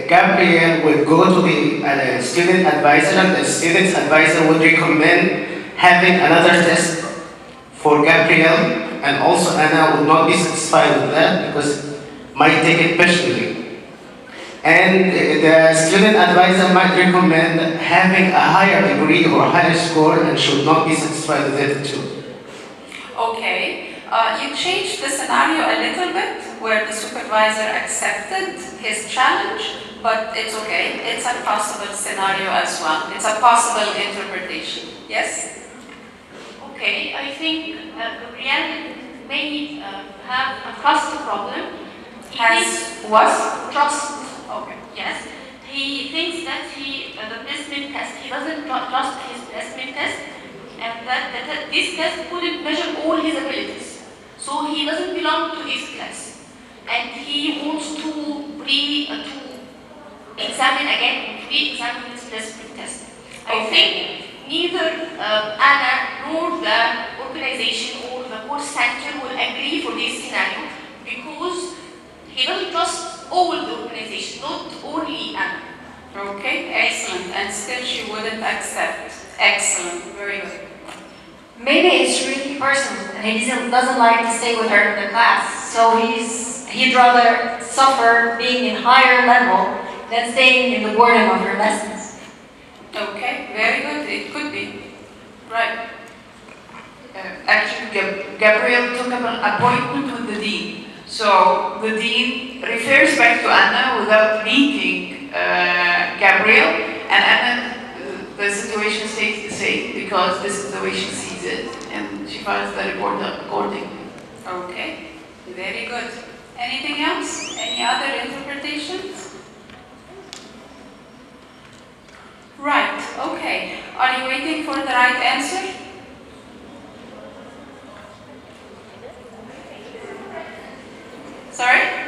Gabriel would go to the student advisor, and the student's advisor would recommend having another test for Gabriel, and also Anna would not be satisfied with that because might take it personally. And the student advisor might recommend having a higher degree or higher score and should not be satisfied with it too. Okay. You changed the scenario a little bit where the supervisor accepted his challenge, but it's okay. It's a possible scenario as well. It's a possible interpretation. Yes? Okay, I think Gabriel may have a trust problem. Has what? Trust. Okay. Yes. He thinks that the placement test, he doesn't trust his placement test, and that this test couldn't measure all his abilities. So he doesn't belong to his class. And he wants to examine again, re-examine his placement test. I think neither Anna nor the organization or the course center will agree for this scenario because he doesn't trust all the organization, not only Anna. Okay, excellent. And still she wouldn't accept. Excellent, very good. Maybe it's really personal and he doesn't like to stay with her in the class. So he'd rather suffer being in higher level than staying in the boredom of her lessons. Okay, very good. It could be. Right. Actually, Gabriel took an appointment with the dean. So the dean refers back to Anna without meeting Gabriel, and Anna, the situation stays the same because this is the way she sees it, and she files the report accordingly. Okay, very good. Anything else? Any other interpretations? Right, okay. Are you waiting for the right answer? Sorry?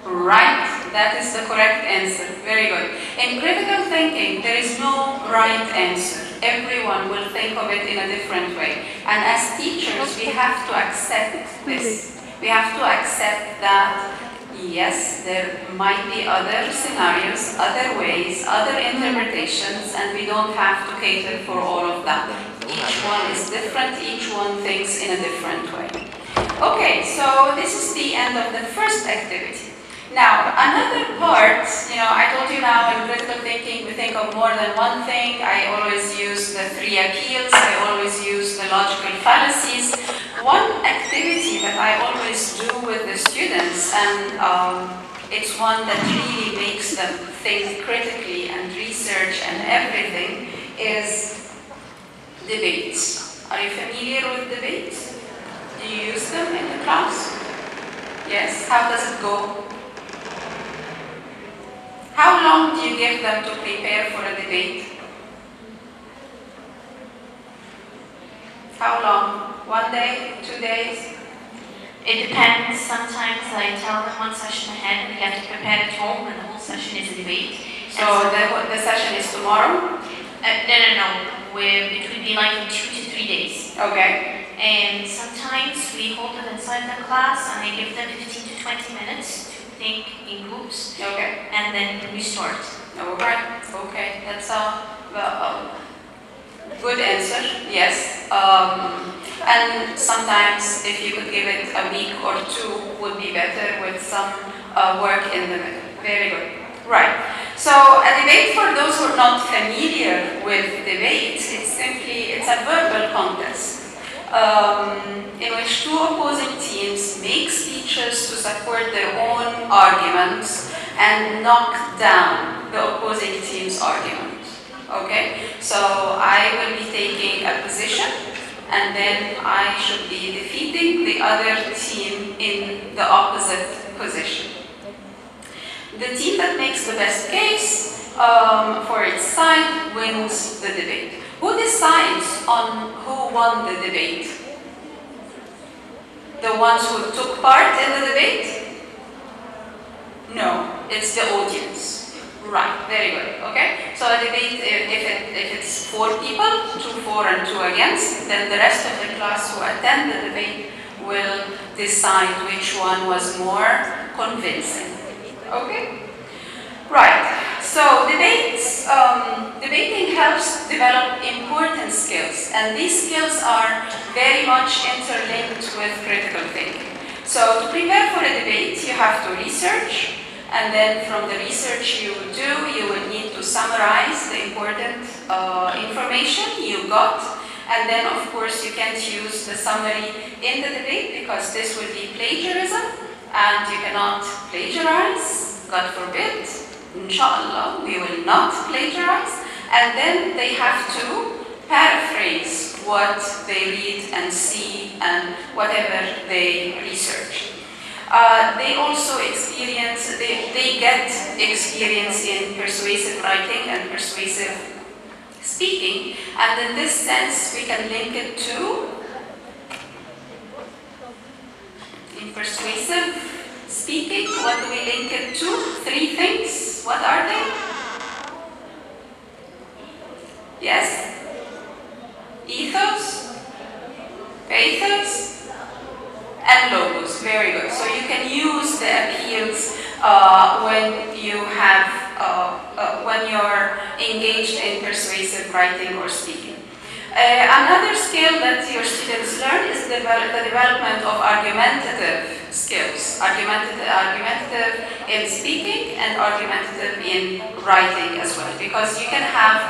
Right, that is the correct answer. Very good. In critical thinking, there is no right answer. Everyone will think of it in a different way. And as teachers, we have to accept this. We have to accept that, yes, there might be other scenarios, other ways, other interpretations, and we don't have to cater for all of that. Each one is different, each one thinks in a different way. Okay, so this is the end of the first activity. Now, another part, I told you now in critical thinking we think of more than one thing. I always use the three appeals, I always use the logical fallacies. One activity that I always do with the students, and it's one that really makes them think critically and research and everything, is debates. Are you familiar with debates? Do you use them in the class? Yes? How does it go? How long do you give them to prepare for a debate? How long? 1 day? 2 days? It depends. Sometimes I tell them one session ahead and they have to prepare at home and the whole session is a debate. So the session is tomorrow? No. It would be like in 2 to 3 days. Okay. And sometimes we hold it inside the class and I give them 15 to 20 minutes to think in groups. Okay. And then we start. Alright. Okay. That's a good answer. Yes. And sometimes if you could give it a week or two would be better with some work in the middle. Very good. Right. So a debate, for those who are not familiar with debates, it's a verbal contest. In which two opposing teams make speeches to support their own arguments and knock down the opposing team's argument. Okay? So I will be taking a position and then I should be defeating the other team in the opposite position. The team that makes the best case for its side wins the debate. Who decides on who won the debate? The ones who took part in the debate? No, it's the audience. Right, very good, okay? So a debate, if it's 4 people, 2 for and 2 against, then the rest of the class who attend the debate will decide which one was more convincing. Okay? Right. So debating helps develop important skills, and these skills are very much interlinked with critical thinking. So to prepare for a debate, you have to research, and then from the research you do, you will need to summarize the important information you got, and then of course you can't use the summary in the debate because this will be plagiarism, and you cannot plagiarize, God forbid. Inshallah, we will not plagiarize, and then they have to paraphrase what they read and see and whatever they research. They also experience, they get experience in persuasive writing and persuasive speaking, and in this sense we can link it to, in persuasive speaking, what do we link it to? 3 things. What are they? Yes? Ethos, pathos, and logos. Very good. So you can use the appeals when you have, when you're engaged in persuasive writing or speaking. Another skill that your students learn is the development of argumentative skills. Argumentative in speaking and argumentative in writing as well. Because you can have,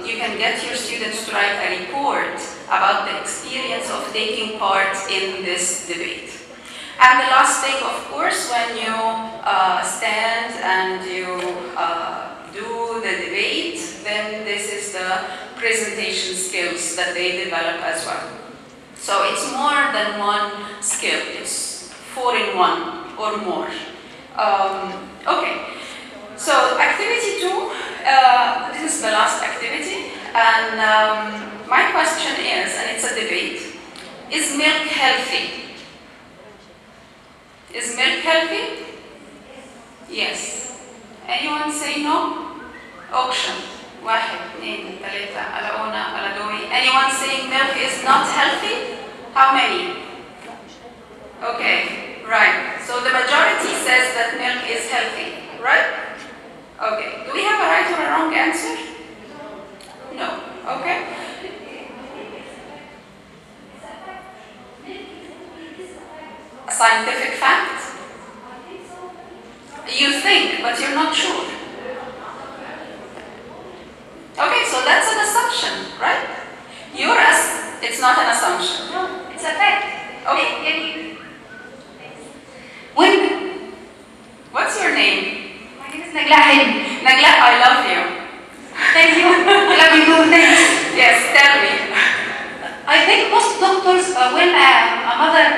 you can get your students to write a report about the experience of taking part in this debate. And the last thing, of course, when you stand and you do the debate, then this is the presentation skills that they develop as well. So it's more than one skill, it's 4 in 1 or more. Okay, so activity 2, this is the last activity, and my question is, and it's a debate, is milk healthy? Is milk healthy? Yes. Anyone say no? Auction. 1, 2, 3, alauna, aladoi. Anyone saying milk is not healthy? How many? Okay, right. So the majority says that milk is healthy, right? Okay. Do we have a right or a wrong answer? No. Okay. A scientific fact? You think, but you're not sure. Okay, so that's an assumption, right? It's not an assumption. No, it's a fact. Okay. When? What's your name? My name is Nagla Halim. Nagla, I love you. Thank you. I love you too. Thanks. Yes, tell me. I think most doctors, when a mother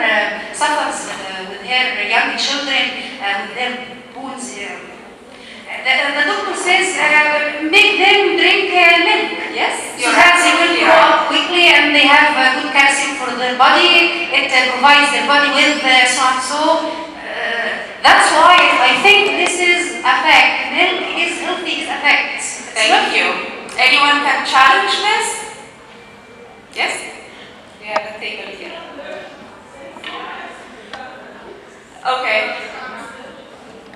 suffers with her young children, with their wounds, the doctor says, make them drink milk. Yes, So that they will grow up quickly and they have good calcium for their body. It provides their body with so and so. That's why I think this is a fact. Milk is healthy, is a fact. Thank you. Anyone can challenge this? Yes? We have a table here. Okay.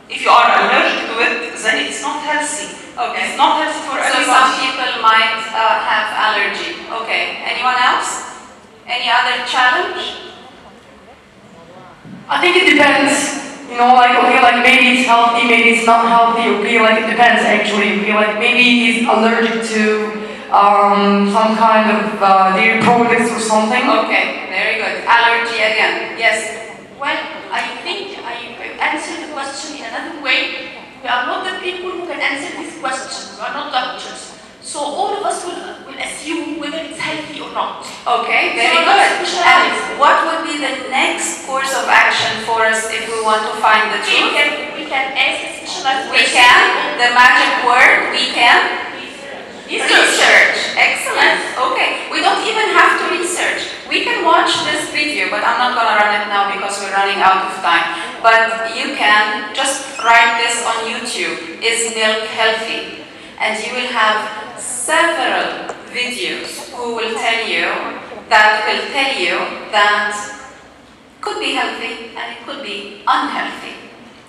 If you are allergic to it, then it's not healthy. Okay. It's not healthy for So everyone. some people might have allergy. Okay. Anyone else? Any other challenge? I think it depends. You know, like, okay, like maybe it's healthy, maybe it's not healthy, okay, like it depends actually. Okay, like maybe he's allergic to some kind of dairy products or something. Okay, very good. Allergy again. Yes. Well, I think I answered the question in another way. We are not the people who can answer this question. We are not doctors. So all of us will assume whether it's healthy or not. Okay, very So good. let's specialize. And what would be the next course of action for us if we want to find the truth? We can ask a specialized We person. can. The magic word, we can. Research. Research. Excellent. Okay. We don't even have to research. We can watch this video, but I'm not going to run it now because we're running out of time. But you can just write this on YouTube. Is milk healthy? And you will have several videos who will tell you that could be healthy and it could be unhealthy.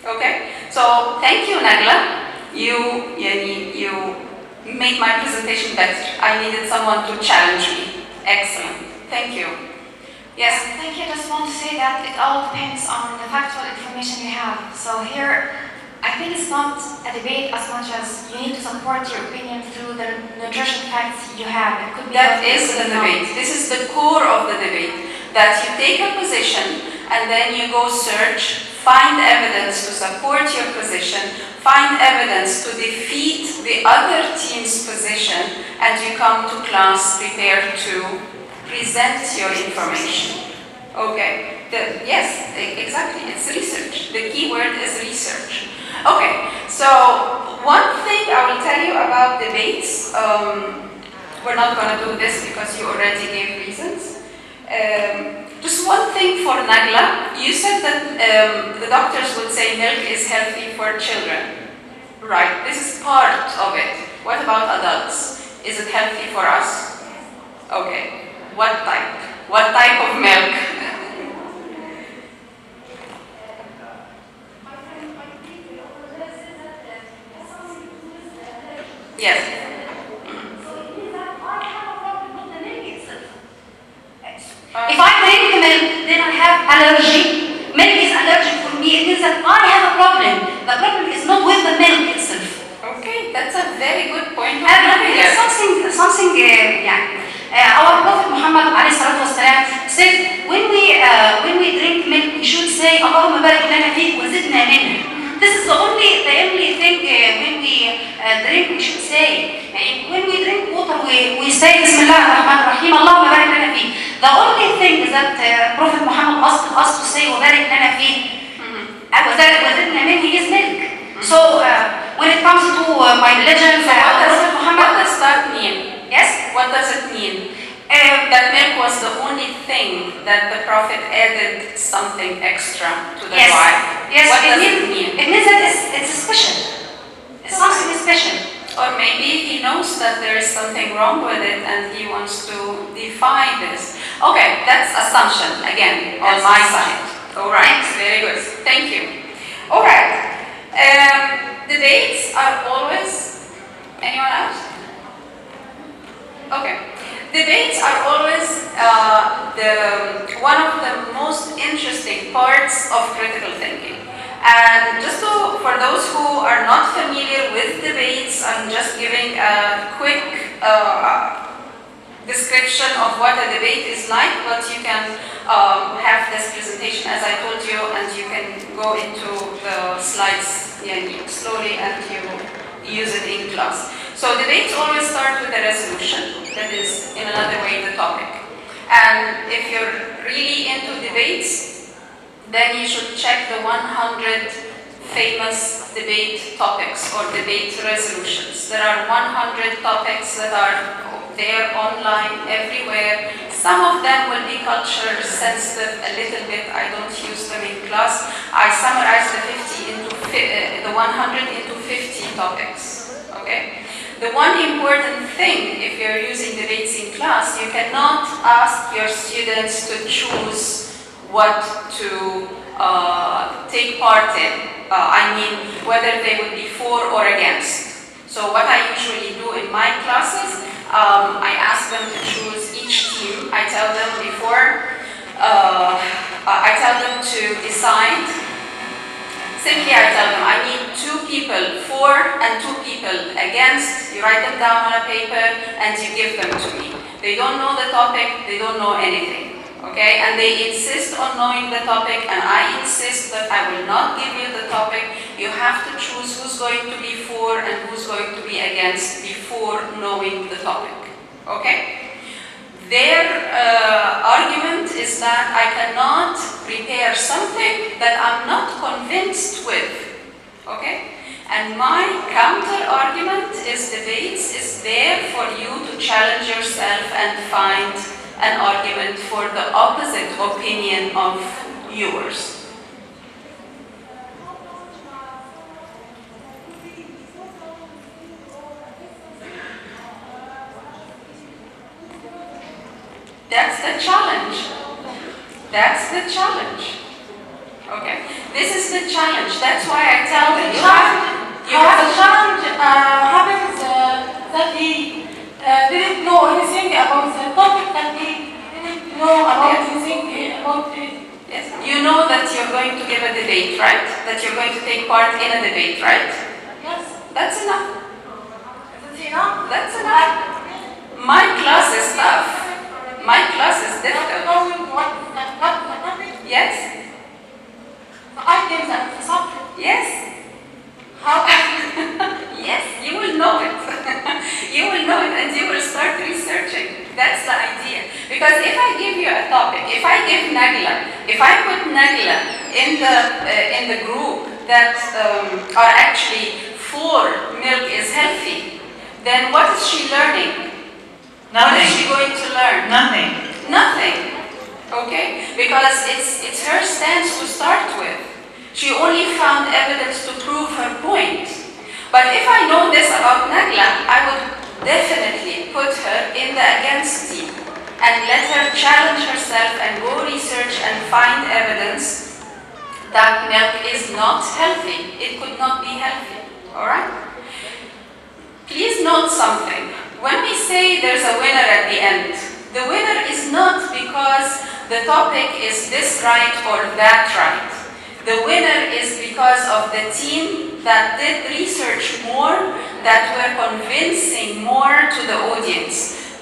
Okay, so thank you, Nagla. You made my presentation better. I needed someone to challenge me. Excellent. Thank you. Yes. Thank you. I just want to say that it all depends on the factual information you have. So here, I think it's not a debate as much as you need to support your opinion through the nutrition facts you have. It could be That healthy, is it the could be not. debate. This is the core of the debate. That you take a position and then you go search, find evidence to support your position, find evidence to defeat the other team's position, and you come to class prepared to present your information. Okay. Yes, exactly. It's research. The key word is research. Okay. So one thing I will tell you about debates. We're not going to do this because you already gave reasons. Just one thing for Nagla. You said that the doctors would say milk is healthy for children. Right. This is part of it. What about adults? Is it healthy for us? Okay. What type? What type of milk? Yes. If I drink milk, then I have allergy. Milk is allergic for me. It means that I have a problem. The problem is not with the milk itself. Okay, that's a very good point. There's something, our Prophet Muhammad ﷺ said, when we drink milk, we should say, Allahumma barik lana fihi wa zidna minhu. This is the only thing when we drink, we should say. When we drink water, we say Bismillah ar-Rahman ar-Rahim, Allahumma barik lana fihi. The only thing is that Prophet Muhammad asked us to say wa barik lana fihi. Wa zidna minhu is milk. So when it comes to my religion, What does that mean? Yes? What does it mean? That milk was the only thing that the Prophet added something extra to the Yes. dua. Yes, What does it mean? It means that it's special. It's something special. Or maybe he knows that there is something wrong with it and he wants to defy this. Okay, that's assumption again on That's my assumption. side. All right, very good. Thank you. All right. Debates are always. Anyone else? Okay. Debates are always one of the most interesting parts of critical thinking. And just for those who are not familiar with debates, I'm just giving a quick description of what a debate is like, but you can have this presentation as I told you, and you can go into the slides slowly and you use it in class. So debates always start with a resolution, that is, in another way, the topic. And if you're really into debates, then you should check the 100 famous debate topics or debate resolutions. There are 100 topics that are there online everywhere. Some of them will be culture sensitive a little bit. I don't use them in class. I summarize the 100 into 50 topics. Okay? The one important thing, if you're using debates in class, you cannot ask your students to choose what to take part in. I mean, whether they would be for or against. So what I usually do in my classes, I ask them to choose each team. I tell them I tell them to decide. Simply, I tell them, I need 2 people for and 2 people against. You write them down on a paper and you give them to me. They don't know the topic, they don't know anything. Okay? And they insist on knowing the topic, and I insist that I will not give you the topic. You have to choose who's going to be for and who's going to be against before knowing the topic. Okay? Their argument is that I cannot prepare something that I'm not convinced with. Okay? And my counter argument is debates is there for you to challenge yourself and find an argument for the opposite opinion of yours. That's the challenge. That's the challenge. Okay? This is the challenge. That's why I tell them you The challenge happens that he didn't know anything about the topic, that he didn't know about anything about it. Yes. You know that you're going to give a debate, right? That you're going to take part in a debate, right? Yes. That's enough. Is it enough? That's enough. My class is tough. My class is difficult. Knowing what the topic, Yes? the items and the subject. Yes? How Yes, you will know it. You will know it and you will start researching. That's the idea. Because if I give you a topic, if I give Nagla, if I put Nagla in the group that are actually for milk is healthy, then what is she learning? What is she going to learn? Nothing. Nothing. Okay? Because it's her stance to start with. She only found evidence to prove her point. But if I know this about Nagla, I would definitely put her in the against team and let her challenge herself and go research and find evidence that milk is not healthy. It could not be healthy. Alright? Please note something. When we say there's a winner at the end, the winner is not because the topic is this right or that right. The winner is because of the team that did research more, that were convincing more to the audience,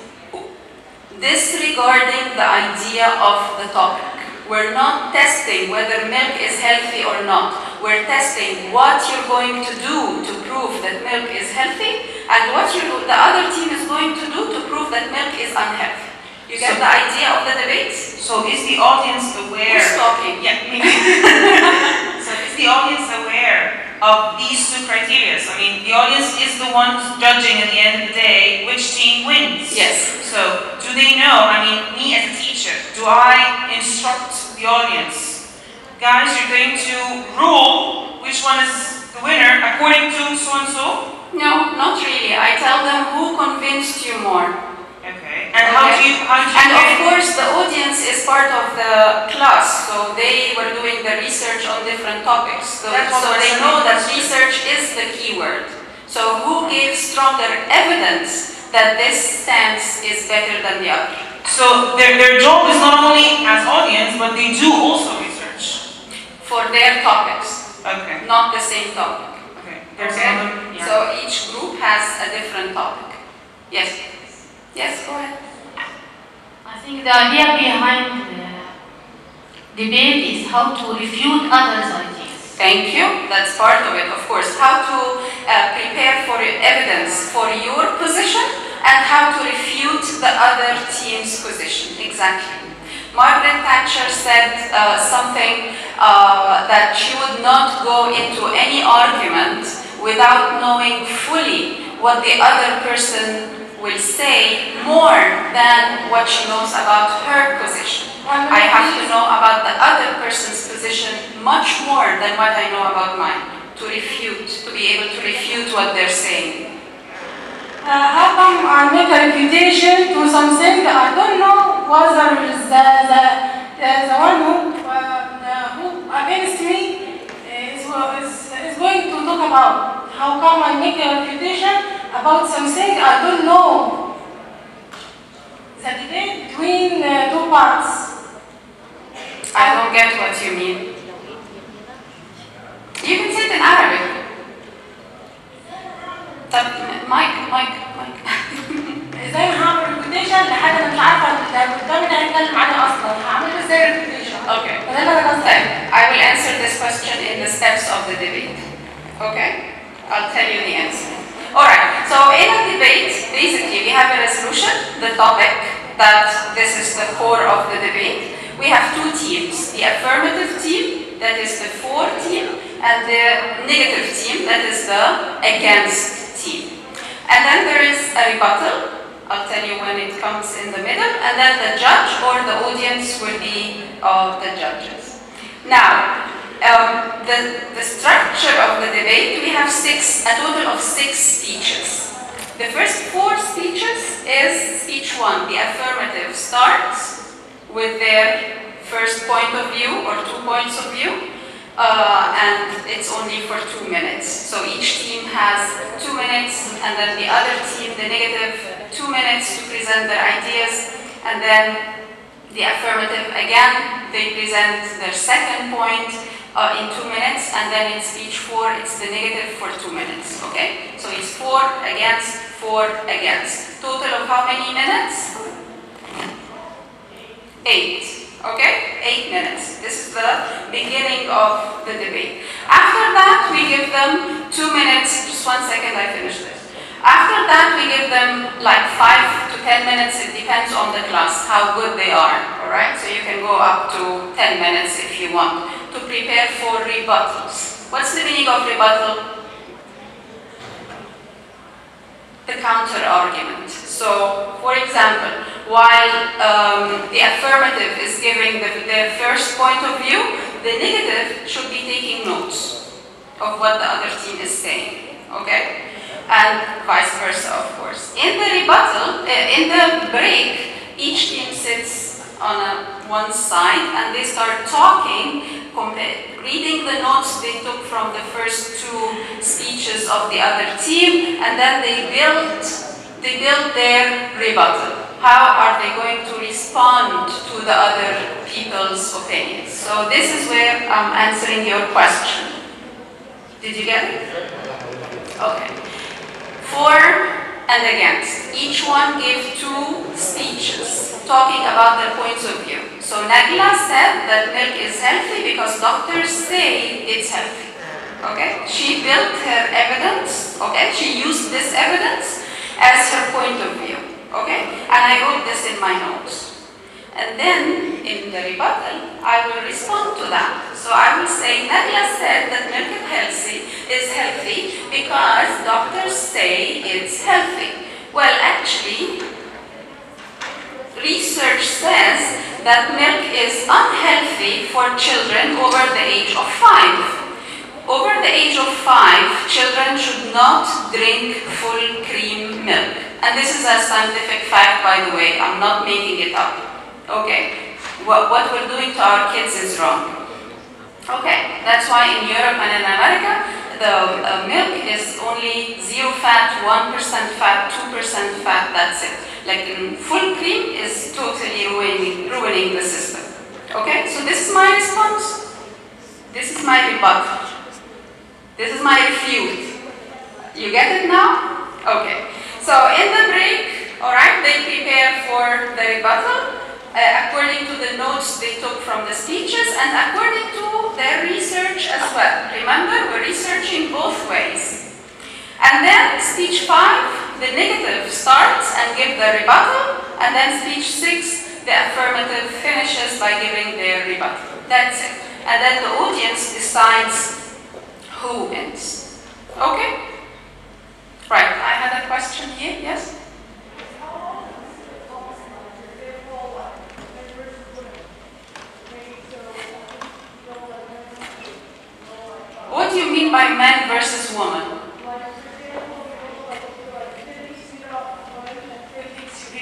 disregarding the idea of the topic. We're not testing whether milk is healthy or not. We're testing what you're going to do to prove that milk is healthy and what the other team is going to do to prove that milk is unhealthy. You get the idea of the debates? So is the audience aware? Who's talking? Yeah, me. So is the audience aware of these two criteria? I mean, the audience is the one who's judging at the end of the day which team wins. Yes. So do they know? I mean, me as a teacher, do I instruct the audience? Guys, you're going to rule which one is the winner according to so-and-so? No, not really. I tell them who convinced you more. Okay. And how do you And of course, the audience is part of the class, so they were doing the research on different topics. So they know that research is the key word. So who gave stronger evidence that this stance is better than the other? So their job is not only as audience, but they do also research. For their topics, Okay. not the same topic. Okay. There's Okay? another. Yeah. So each group has a different topic. Yes? Yes, go ahead. I think the idea behind the debate is how to refute others' ideas. Thank you. That's part of it, of course. How to prepare for evidence for your position and how to refute the other team's position. Exactly. Margaret Thatcher said something that she would not go into any argument without knowing fully what the other person will say more than what she knows about her position. I have to know about the other person's position much more than what I know about mine to be able to refute what they're saying. how come I make a reputation to something I don't know whether the one who against me is going to talk about? How come I make a reputation about something I don't know? The debate between two parts. I don't get what you mean. You can say it in Arabic. Mike. ازاي هعمل ريبيوتيشن لحاجه انا مش عارفه اللي قدامي ده هيتكلم عنها اصلا، هعمل ازاي ريبيوتيشن؟ Okay. وده اللي انا قصدي. I will answer this question in the steps of the debate. Okay? I'll tell you the answer. Alright, so in a debate, basically we have a resolution, the topic, that this is the core of the debate. We have two teams, the affirmative team, that is the for team, and the negative team, that is the against team. And then there is a rebuttal. I'll tell you when it comes in the middle, and then the judge or the audience will be the judges. Now, the structure of the debate, we have a total of 6 speeches. The first 4 speeches is speech 1. The affirmative starts with their first point of view or 2 points of view. and it's only for 2 minutes. So each team has 2 minutes, and then the other team, the negative, 2 minutes to present their ideas, and then the affirmative, again, they present their second point in 2 minutes, and then in speech 4, it's the negative for 2 minutes, okay? So it's 4 against, 4 against. Total of how many minutes? 8. Okay? 8 minutes. This is the beginning of the debate. After that, we give them 2 minutes. Just 1 second, I finish this. After that, we give them like 5 to 10 minutes. It depends on the class, how good they are. Alright? So you can go up to 10 minutes if you want to prepare for rebuttals. What's the meaning of rebuttal? The counter argument. So, for example, while the affirmative is giving the first point of view, the negative should be taking notes of what the other team is saying, okay? And vice versa, of course. In the rebuttal, in the break, each team sits on one side and they start talking, reading the notes they took from the first 2 speeches of the other team, and then they build their rebuttal. How are they going to respond to the other people's opinions? So this is where I'm answering your question. Did you get it? Okay. For and against. Each one gave 2 speeches talking about their points of view. So Nagla said that milk is healthy because doctors say it's healthy. Okay? She built her evidence, okay? She used this evidence as her point of view, okay? And I wrote this in my notes. And then, in the rebuttal, I will respond to that. So I will say, Nagla said that milk is healthy because doctors say it's healthy. Well, actually, research says that milk is unhealthy for children over the age of 5. Over the age of 5, children should not drink full cream milk. And this is a scientific fact, by the way. I'm not making it up. Okay? What we're doing to our kids is wrong. Okay? That's why in Europe and in America, the milk is only 0 fat, 1% fat, 2% fat, that's it. Like full cream is totally ruining the system. Okay? So this is my response. This is my rebuttal. This is my refute. You get it now? Okay. So in the break, alright, they prepare for the rebuttal according to the notes they took from the speeches and according to their research as well. Remember, we're researching both ways. And then speech 5, the negative starts and give the rebuttal, and then speech 6, the affirmative finishes by giving their rebuttal. That's it. And then the audience decides who wins. Okay? Right, I had a question here, yes? What do you mean by man versus woman?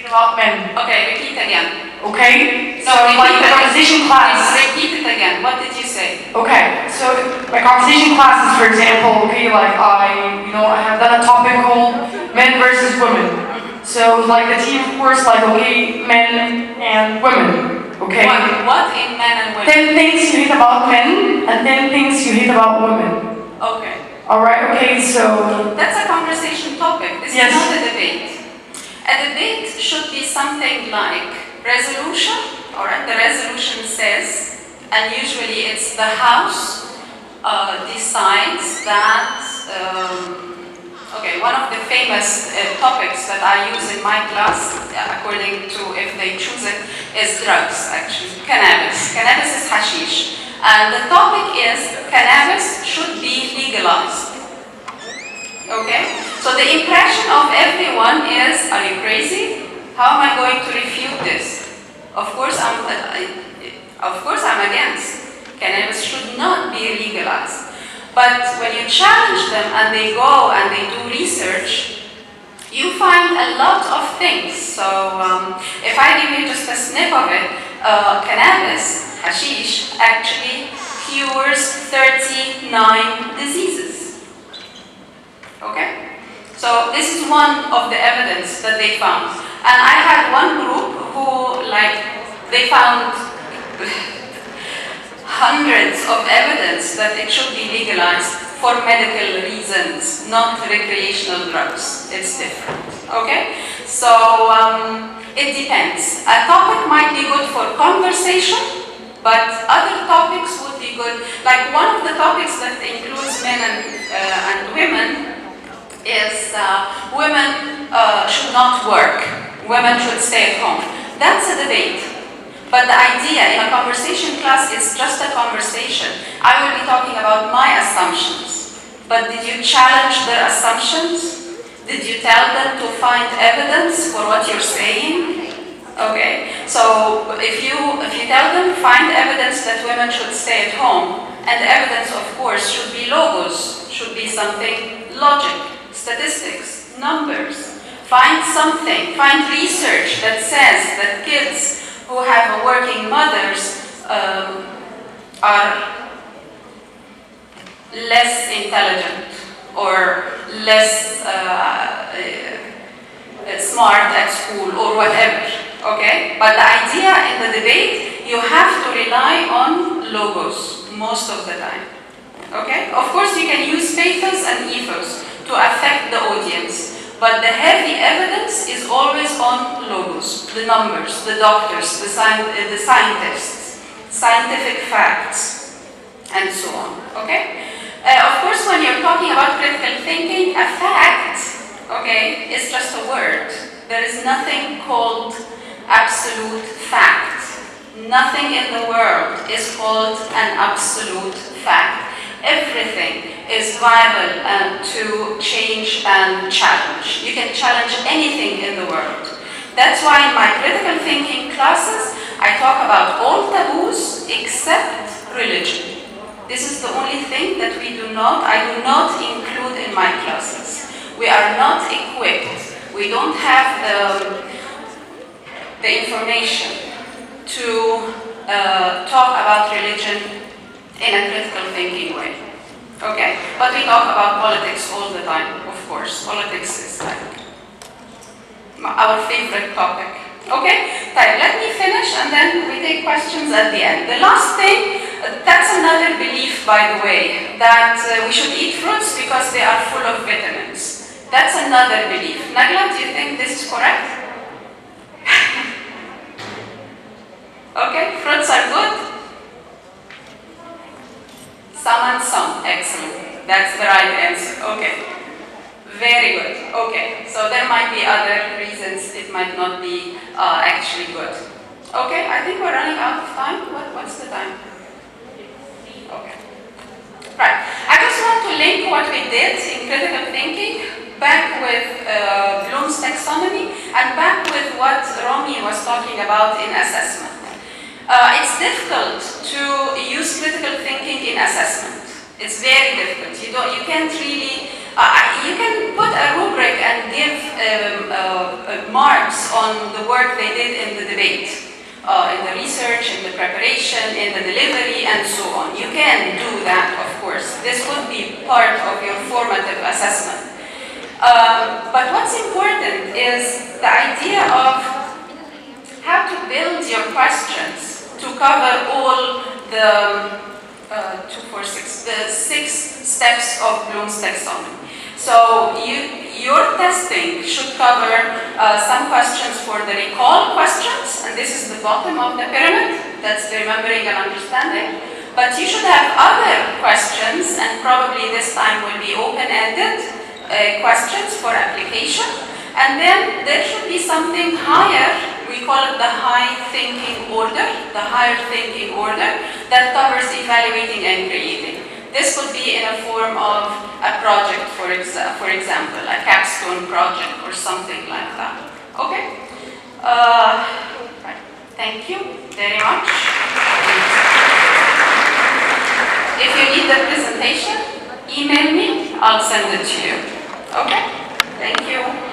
About men. Okay, repeat again. Okay? No, So like the again. conversation class. Repeat it again. What did you say? Okay, so my conversation classes, for example, okay, like I have done a topic called men versus women. So like the team, of course, like okay, men and women, okay? What in men and women? 10 things you hate about men and 10 things you hate about women. Okay. Alright, okay, so... That's a conversation topic. This Yes. is not a debate. A debate should be something like resolution, alright? The resolution says, and usually it's the House decides that, okay, one of the famous topics that I use in my class, according to if they choose it, is drugs, actually, cannabis. Cannabis is hashish. And the topic is cannabis should be legalized. Okay? So the impression of everyone is, are you crazy? How am I going to refute this? Of course I'm against. Cannabis should not be legalized. But when you challenge them and they go and they do research, you find a lot of things. So if I give you just a snip of it, cannabis, hashish, actually cures 39 diseases. Okay? So this is one of the evidence that they found. And I had one group who, they found hundreds of evidence that it should be legalized for medical reasons, not recreational drugs. It's different. Okay? So it depends. A topic might be good for conversation, but other topics would be good. Like one of the topics that includes men and women is women should not work. Women should stay at home. That's a debate. But the idea in a conversation class is just a conversation. I will be talking about my assumptions. But did you challenge their assumptions? Did you tell them to find evidence for what you're saying? Okay, so if you tell them, find evidence that women should stay at home, and the evidence, of course, should be logos, should be something logic, statistics, numbers. Find something, find research that says that kids who have working mothers are less intelligent or less smart at school or whatever, okay? But the idea in the debate, you have to rely on logos most of the time, okay? Of course, you can use pathos and ethos to affect the audience, but the heavy evidence is always on logos, the numbers, the doctors, the scientists, scientific facts, and so on, okay? Of course, when you're talking about critical thinking, a fact, okay, is just a word. There is nothing called absolute fact. Nothing in the world is called an absolute fact. Everything is viable to change and challenge. You can challenge anything in the world. That's why in my critical thinking classes, I talk about all taboos except religion. This is the only thing that I do not include in my classes. We are not equipped. We don't have the information to talk about religion in a critical thinking way. Okay? But we talk about politics all the time, of course. Politics is like our favorite topic. Okay? Let me finish and then we take questions at the end. The last thing, that's another belief, by the way, that we should eat fruits because they are full of vitamins. That's another belief. Nagla, do you think this is correct? Okay, fruits are good? Some and some, excellent. That's the right answer, okay. Very good, okay. So there might be other reasons it might not be actually good. Okay, I think we're running out of time. What's the time? Okay. Right, I just want to link what we did in critical thinking back with Bloom's taxonomy and back with what Romy was talking about in assessment. It's difficult to use critical thinking in assessment. It's very difficult. You can't really, you can put a rubric and give marks on the work they did in the debate, in the research, in the preparation, in the delivery, and so on. You can do that, of course. This would be part of your formative assessment. But what's important is the idea of how to build your questions to cover all the 6 steps of Bloom's taxonomy. So your testing should cover some questions for the recall questions, and this is the bottom of the pyramid. That's the remembering and understanding. But you should have other questions, and probably this time will be open-ended questions for application. And then there should be something higher, we call it the high thinking order, the higher thinking order, that covers evaluating and creating. This could be in a form of a project, for example, a capstone project or something like that. Okay? Right. Thank you very much. If you need the presentation, email me, I'll send it to you. Okay? Thank you.